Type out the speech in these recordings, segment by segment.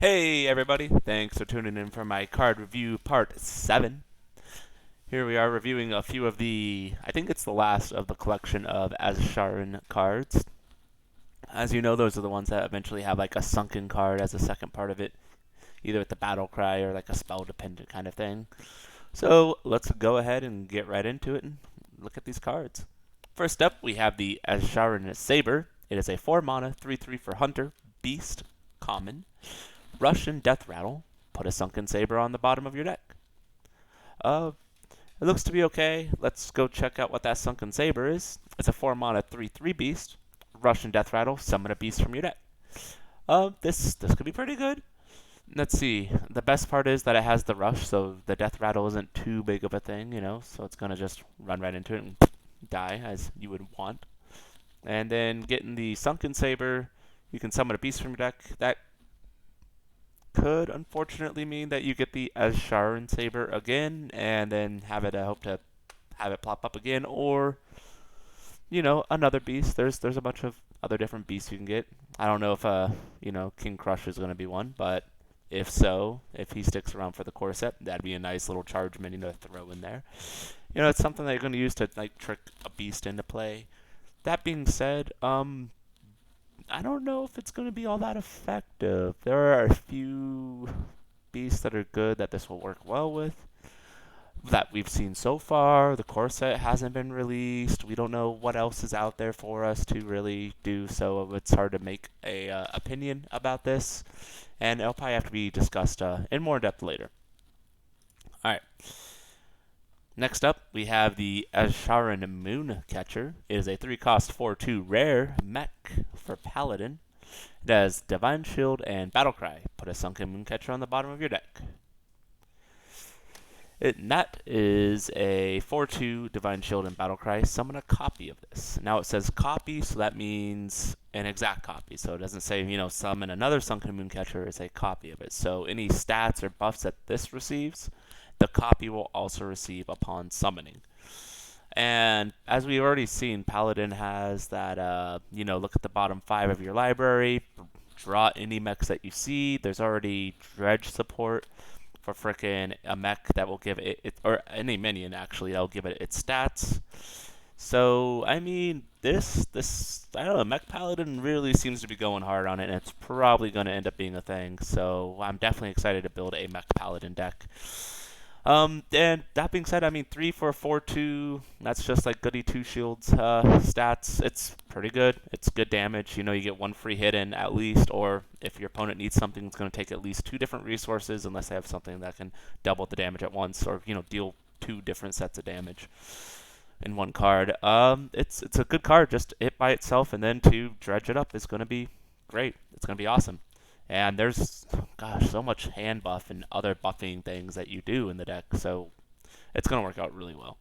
Hey everybody, thanks for tuning in for my card review part 7. Here we are reviewing a few of I think it's the last of the collection of Azsharan cards. As you know, those are the ones that eventually have like a sunken card as a second part of it, either with the battle cry or like a spell dependent kind of thing. So let's go ahead and get right into it and look at these cards. First up, we have the Asharan Saber. It is a 4 mana, 3/3 for Hunter, Beast, Common. Rush and Death Rattle. Put a Sunken Saber on the bottom of your deck. Uh, it looks to be okay. Let's go check out what that Sunken Saber is. It's a 4 mana 3/3 beast. Rush and Death Rattle. Summon a beast from your deck. This could be pretty good. Let's see. The best part is that it has the rush, so the Death Rattle isn't too big of a thing, so it's gonna just run right into it and die as you would want. And then getting the Sunken Saber, you can summon a beast from your deck. That could unfortunately mean that you get the Azsharan Saber again, and then have it hope to have it plop up again, or another beast. There's a bunch of other different beasts you can get. I don't know if King Crush is going to be one, but if so, if he sticks around for the core set, that'd be a nice little charge minion to throw in there. It's something that you're going to use to like trick a beast into play. That being said, I don't know if it's going to be all that effective. There are a few beasts that are good that this will work well with that we've seen so far. The core set hasn't been released. We don't know what else is out there for us to really do, so it's hard to make a opinion about this, and it'll probably have to be discussed in more depth later. All right. Next up, we have the Asharan Mooncatcher. It is a 3-cost 4/2 rare mech for Paladin. It has Divine Shield and Battle Cry. Put a Sunken Mooncatcher on the bottom of your deck. That is a 4/2 Divine Shield and Battle Cry. Summon a copy of this. Now it says copy, so that means an exact copy. So it doesn't say, summon another Sunken Mooncatcher. It's a copy of it. So any stats or buffs that this receives, the copy will also receive upon summoning. And as we've already seen, Paladin has that, look at the bottom 5 of your library, draw any mechs that you see. There's already dredge support for frickin' a mech that will give it, or any minion actually, that will give it its stats. So, I mean, I don't know, Mech Paladin really seems to be going hard on it, and it's probably going to end up being a thing. So, I'm definitely excited to build a Mech Paladin deck. And that being said, I mean, 3 for 4/2, that's just like goody 2 shields stats. It's pretty good. It's good damage. You get 1 free hit in at least, or if your opponent needs something, it's going to take at least 2 different resources, unless they have something that can double the damage at once, or, deal 2 different sets of damage in one card. It's a good card. Just it by itself, and then to dredge it up is going to be great. It's going to be awesome. And there's, gosh, so much hand buff and other buffing things that you do in the deck, so it's going to work out really well.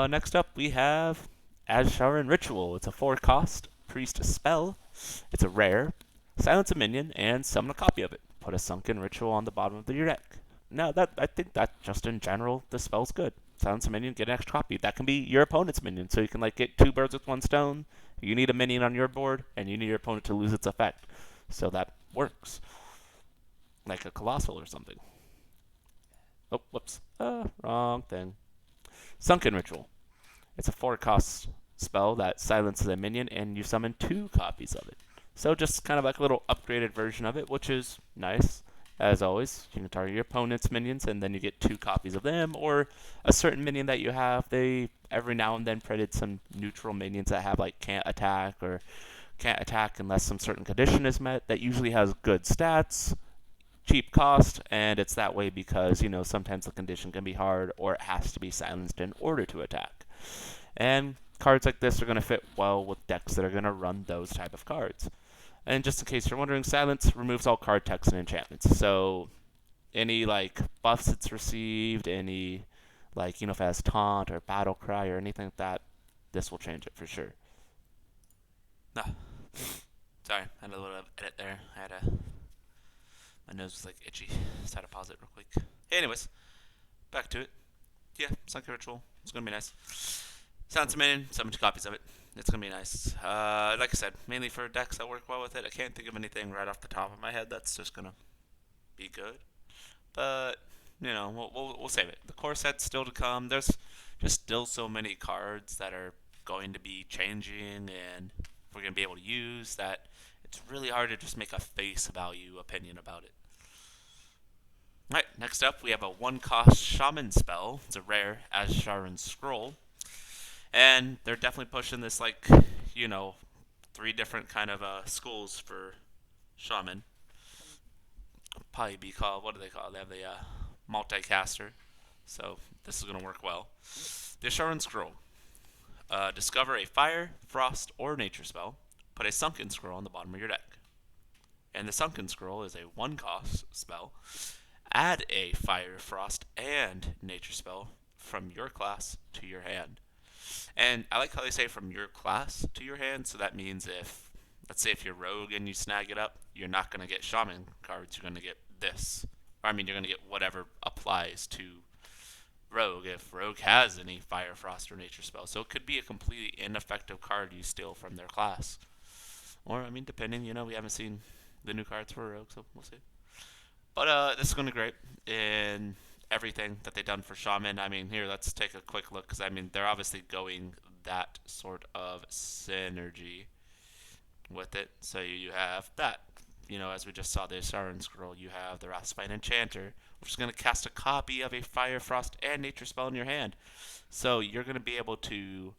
Next up, we have Sunken Ritual. It's a 4-cost priest spell. It's a rare. Silence a minion and summon a copy of it. Put a Sunken Ritual on the bottom of your deck. Now, I think that just in general, the spell's good. Silence a minion, get an extra copy. That can be your opponent's minion, so you can get 2 birds with 1 stone. You need a minion on your board, and you need your opponent to lose its effect. So that works. Like a Colossal or something. Oh, whoops. Wrong thing. Sunken Ritual. It's a 4-cost spell that silences a minion, and you summon 2 copies of it. So just kind of like a little upgraded version of it, which is nice. As always, you can target your opponent's minions, and then you get 2 copies of them, or a certain minion that you have. They every now and then printed some neutral minions that have can't attack, or can't attack unless some certain condition is met. That usually has good stats, cheap cost, and it's that way because, sometimes the condition can be hard, or it has to be silenced in order to attack. And cards like this are going to fit well with decks that are going to run those type of cards. And just in case you're wondering, silence removes all card text and enchantments. So any buffs it's received, any if it has taunt or battle cry or anything like that, this will change it for sure. Ah, sorry, I had a little edit there. My nose was itchy. Just had to pause it real quick. Anyways, back to it. Yeah, Sunken Ritual. It's gonna be nice. Sounds amazing. So many copies of it. It's gonna be nice. Like I said, mainly for decks that work well with it. I can't think of anything right off the top of my head that's just gonna be good. But we'll save it. The core set's still to come. There's just still so many cards that are going to be changing, and we're gonna be able to use that. It's really hard to just make a face value opinion about it. Alright, next up we have a one-cost Shaman spell. It's a rare Azsharan Scroll. And they're definitely pushing this, like, you know, three different kind of schools for Shaman. Probably be called, what do they call it? They have the multicaster. So this is going to work well. The Sharon Scroll. Discover a fire, frost, or nature spell. Put a Sunken Scroll on the bottom of your deck. And the Sunken Scroll is a one-cost spell. Add a fire, frost, and nature spell from your class to your hand. And I like how they say from your class to your hand, so that means if, let's say if you're rogue and you snag it up, you're not going to get shaman cards, you're going to get this. Or, I mean, you're going to get whatever applies to rogue, if rogue has any fire, frost, or nature spell. So it could be a completely ineffective card you steal from their class. Or, I mean, depending, we haven't seen the new cards for rogue, so we'll see. But this is going to be great in everything that they've done for Shaman. I mean, here, let's take a quick look, because, I mean, they're obviously going that sort of synergy with it. So you have that. As we just saw the Sharon Scroll, you have the Asvane Enchanter, which is going to cast a copy of a Fire, Frost, and Nature spell in your hand. So you're going to be able to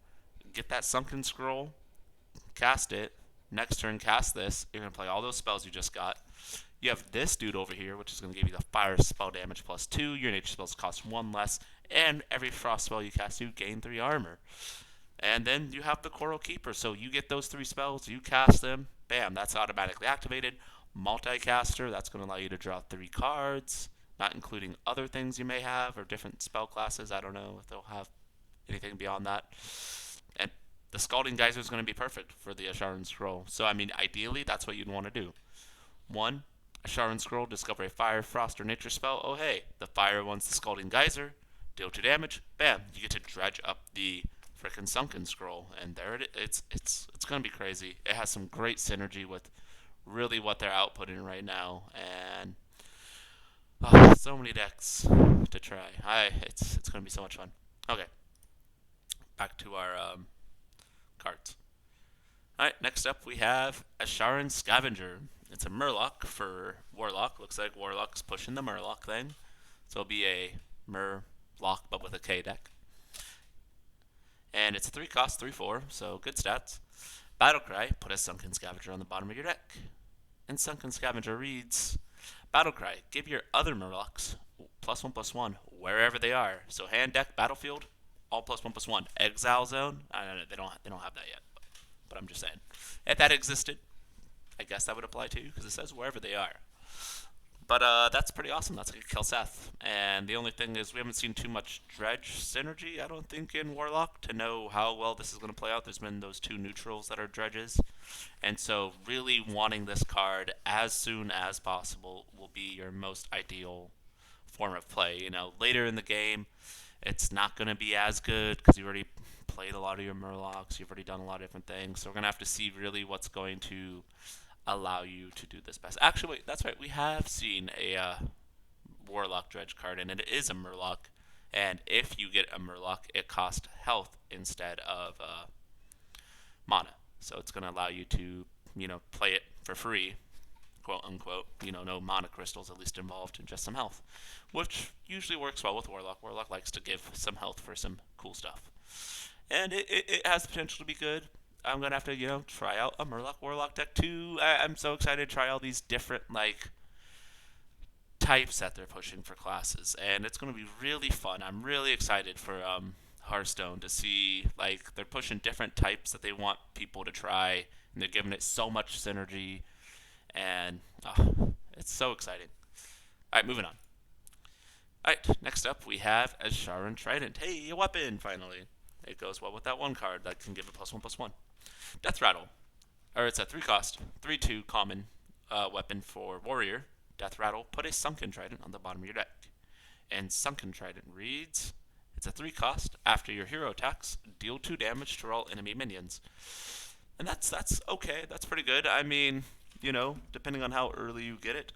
get that Sunken Scroll, cast it, next turn cast this. You're going to play all those spells you just got. You have this dude over here, which is going to give you the fire spell damage +2. Your nature spells cost 1 less. And every frost spell you cast, you gain 3 armor. And then you have the Coral Keeper. So you get those 3 spells, you cast them. Bam, that's automatically activated. Multicaster, that's going to allow you to draw 3 cards. Not including other things you may have or different spell classes. I don't know if they'll have anything beyond that. And the Scalding Geyser is going to be perfect for the Asharan Scroll. So, I mean, ideally, that's what you'd want to do. 1. Sharon Scroll, discover a fire, frost, or nature spell. Oh, hey, the fire wants the Scalding Geyser. Deal 2 damage. Bam, you get to dredge up the frickin' Sunken Scroll. And there it is. It's going to be crazy. It has some great synergy with really what they're outputting right now. And so many decks to try. It's going to be so much fun. Okay, back to our cards. Alright, next up we have a Sharon Scavenger. It's a Murloc for Warlock. Looks like Warlock's pushing the Murloc thing. So it'll be a Murloc, but with a K deck. And it's a 3 cost, 3/4, so good stats. Battle Cry, put a Sunken Scavenger on the bottom of your deck. And Sunken Scavenger reads, Battle Cry, give your other Murlocs +1/+1 wherever they are. So hand, deck, battlefield, all +1/+1. Exile zone, I don't know, they don't have that yet. But I'm just saying. If that existed, I guess that would apply too, because it says wherever they are. But that's pretty awesome. That's like a kill Seth. And the only thing is we haven't seen too much dredge synergy, I don't think, in Warlock to know how well this is going to play out. There's been those 2 neutrals that are dredges. And so really wanting this card as soon as possible will be your most ideal form of play. Later in the game, it's not going to be as good because you already played a lot of your Murlocs. You've already done a lot of different things. So we're going to have to see really what's going to allow you to do this best. Actually, wait, that's right. We have seen a Warlock Dredge card, and it is a Murloc. And if you get a Murloc, it costs health instead of mana. So it's going to allow you to, play it for free, quote unquote. No mana crystals at least involved, and just some health, which usually works well with Warlock. Warlock likes to give some health for some cool stuff. And it has the potential to be good. I'm going to have to, try out a Murloc Warlock deck too. I'm so excited to try all these different, types that they're pushing for classes. And it's going to be really fun. I'm really excited for Hearthstone to see, they're pushing different types that they want people to try. And they're giving it so much synergy. And it's so exciting. Alright, moving on. Alright, next up we have Azsharan Trident. Hey, a weapon, finally. It goes well with that one card that can give it +1/+1. Death Rattle. It's a 3 cost, 3/2 common weapon for Warrior. Death Rattle, put a Sunken Trident on the bottom of your deck. And Sunken Trident reads, It's a 3 cost. After your hero attacks, deal 2 damage to all enemy minions. And that's okay. That's pretty good. I mean, depending on how early you get it,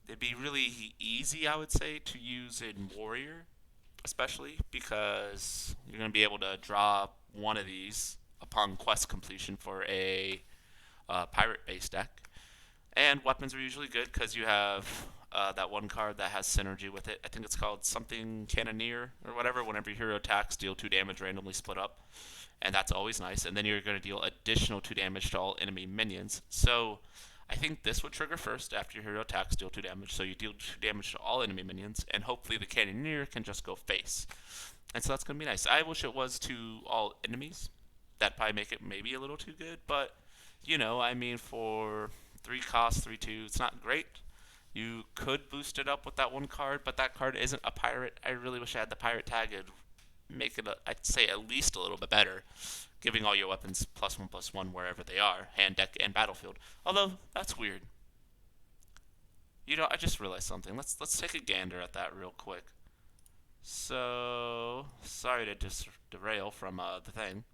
it'd be really easy, I would say, to use in Warrior, especially because you're going to be able to draw one of these upon quest completion for a pirate-based deck. And weapons are usually good because you have that one card that has synergy with it. I think it's called something Cannoneer or whatever. Whenever your hero attacks, deal 2 damage randomly split up. And that's always nice. And then you're going to deal additional 2 damage to all enemy minions. So I think this would trigger first after your hero attacks, deal 2 damage. So you deal 2 damage to all enemy minions. And hopefully the Cannoneer can just go face. And so that's going to be nice. I wish it was to all enemies. That'd probably make it maybe a little too good. But, I mean, for 3 cost, 3/2, it's not great. You could boost it up with that one card, but that card isn't a pirate. I really wish I had the pirate tag. It'd make it, I'd say, at least a little bit better, giving all your weapons +1/+1 wherever they are, hand, deck, and battlefield. Although, that's weird. I just realized something. Let's take a gander at that real quick. So, sorry to derail from the thing.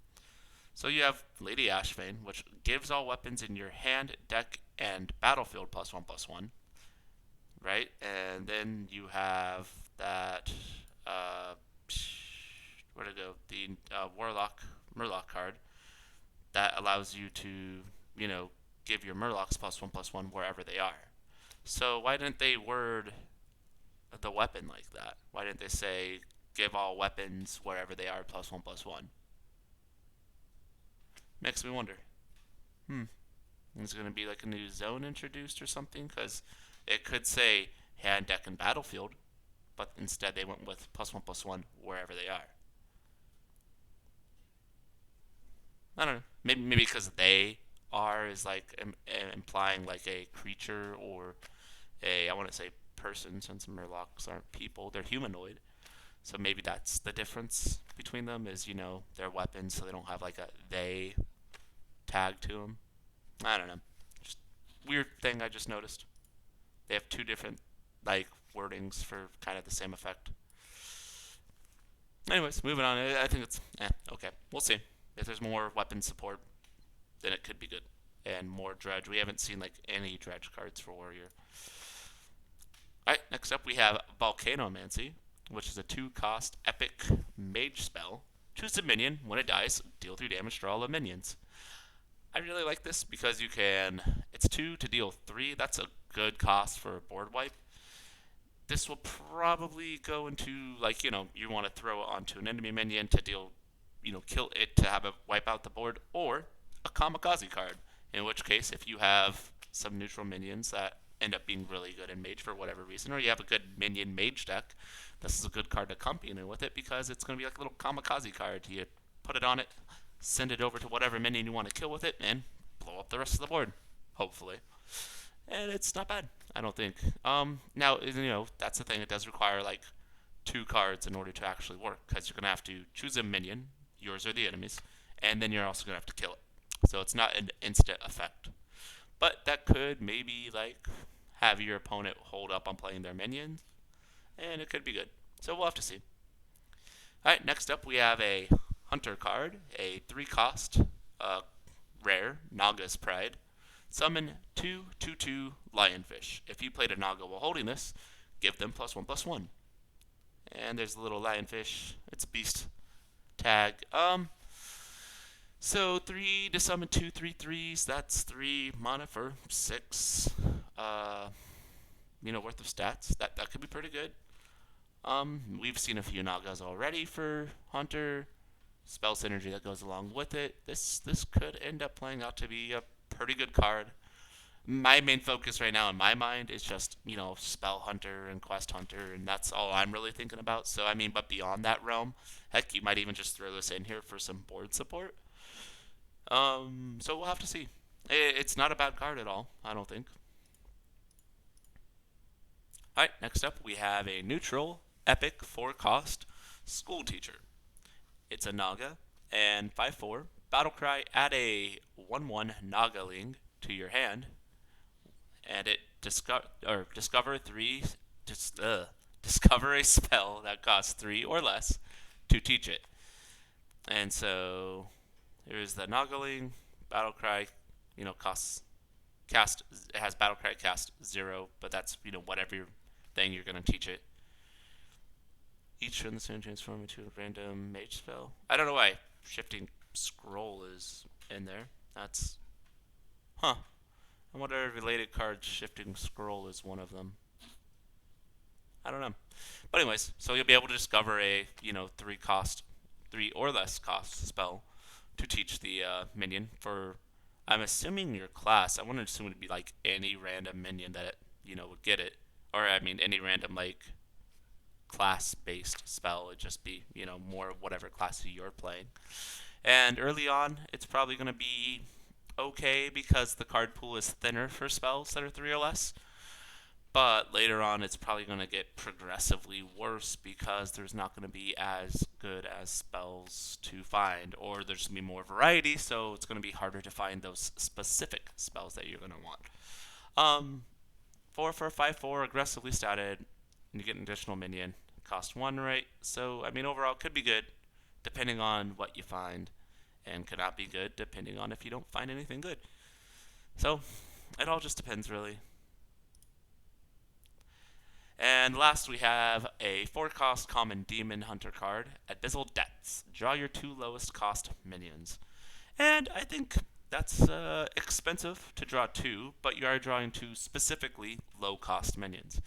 So you have Lady Ashvane, which gives all weapons in your hand, deck, and battlefield +1/+1. Right? And then you have that, where'd it go? The Murloc card that allows you to, give your Murlocs +1/+1 wherever they are. So why didn't they word the weapon like that? Why didn't they say give all weapons wherever they are +1/+1? Makes me wonder. Is going to be like a new zone introduced or something? Because it could say hand, deck, and battlefield, but instead they went with +1/+1 wherever they are. I don't know. Maybe because they are is like implying like a creature or I want to say person, since Murlocs aren't people, they're humanoid. So maybe that's the difference between them is, their weapons, so they don't have like a they tag to them. I don't know. Just weird thing I just noticed. They have 2 different like wordings for kind of the same effect. Anyways, moving on. I think it's okay. We'll see. If there's more weapon support, then it could be good. And more dredge. We haven't seen like any dredge cards for Warrior. Alright, next up we have Volcanomancy, which is a 2 cost epic mage spell. Choose a minion. When it dies, deal 3 damage to all the minions. I really like this because it's 2 to deal 3. That's a good cost for a board wipe. This will probably go into, like, you want to throw it onto an enemy minion to deal, kill it to have it wipe out the board, or a kamikaze card. In which case, if you have some neutral minions that end up being really good in mage for whatever reason, or you have a good minion mage deck, this is a good card to accompany with it because it's going to be like a little kamikaze card. You put it on it, send it over to whatever minion you want to kill with it, and blow up the rest of the board, hopefully. And it's not bad, I don't think. Now, that's the thing. It does require, like, 2 cards in order to actually work, because you're going to have to choose a minion, yours or the enemy's, and then you're also going to have to kill it. So it's not an instant effect. But that could maybe, like, have your opponent hold up on playing their minions, and it could be good. So we'll have to see. Alright, next up we have a Hunter card, a 3 cost, rare, Naga's Pride. Summon 2/2/2 Lionfish. If you played a Naga while holding this, give them +1/+1. And there's a little Lionfish. It's Beast tag. So 3 to summon 2 3/3s. That's 3 mana for 6. Worth of stats. That could be pretty good. We've seen a few Nagas already for Hunter. Spell synergy that goes along with it. This could end up playing out to be a pretty good card. My main focus right now in my mind is just, Spell Hunter and Quest Hunter, and that's all I'm really thinking about. So, but beyond that realm, heck, you might even just throw this in here for some board support. So we'll have to see. It's not a bad card at all, I don't think. Alright, next up we have a neutral, epic, 4 cost, School Teacher. It's a Naga, and 5/4. Battle Cry, add a 1/1 Noggling to your hand, and it discover 3 discover a spell that costs 3 or less to teach it. And so here's the Noggling Battle Cry. Costs cast. It has Battle Cry cast 0, but that's whatever thing you're gonna teach it. Each turn the same transform into a random mage spell. I don't know why Shifting Scroll is in there. That's I wonder if related card Shifting Scroll is one of them. I don't know. But anyways, so you'll be able to discover a 3 or less cost spell to teach the minion for. I'm assuming your class. I wouldn't assume it'd be like any random minion that would get it, or I mean any random like class-based spell. It'd just be more of whatever class you're playing. And early on, it's probably going to be okay because the card pool is thinner for spells that are 3 or less. But later on, it's probably going to get progressively worse because there's not going to be as good as spells to find, or there's going to be more variety, so it's going to be harder to find those specific spells that you're going to want. 4 for 5/4, aggressively statted, and you get an additional minion. Cost 1, right? So, I mean, overall, could be good, depending on what you find, and could not be good, depending on if you don't find anything good. So, it all just depends, really. And last we have a 4-cost common Demon Hunter card, Abyssal Depths. Draw your 2 lowest cost minions. And I think that's expensive to draw 2, but you are drawing 2 specifically low cost minions.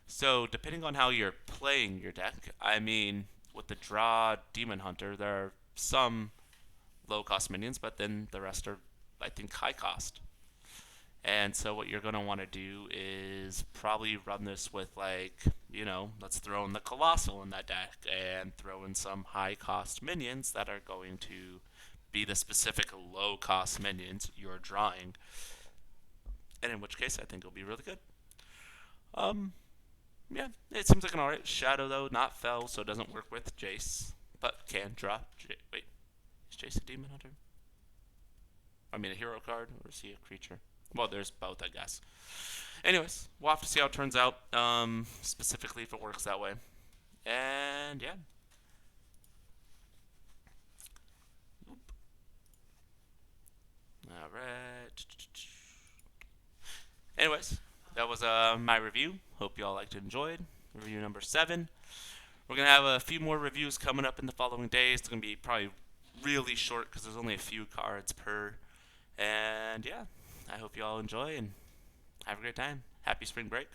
So depending on how you're playing your deck, I mean, with the draw Demon Hunter, there are some low cost minions, but then the rest are, I think, high cost. And so what you're going to want to do is probably run this with let's throw in the Colossal in that deck and throw in some high cost minions that are going to be the specific low cost minions you're drawing. And in which case I think it'll be really good. Yeah, it seems like an alright Shadow though, not Fell, so it doesn't work with Jace, but can draw. Wait, is Jace a Demon Hunter? I mean a hero card, or is he a creature? Well, there's both, I guess. Anyways, we'll have to see how it turns out, specifically if it works that way. And, yeah. Alright. Anyways, that was my review. Hope you all liked and enjoyed. Review number 7. We're going to have a few more reviews coming up in the following days. It's going to be probably really short because there's only a few cards per. And, yeah. I hope you all enjoy and have a great time. Happy spring break.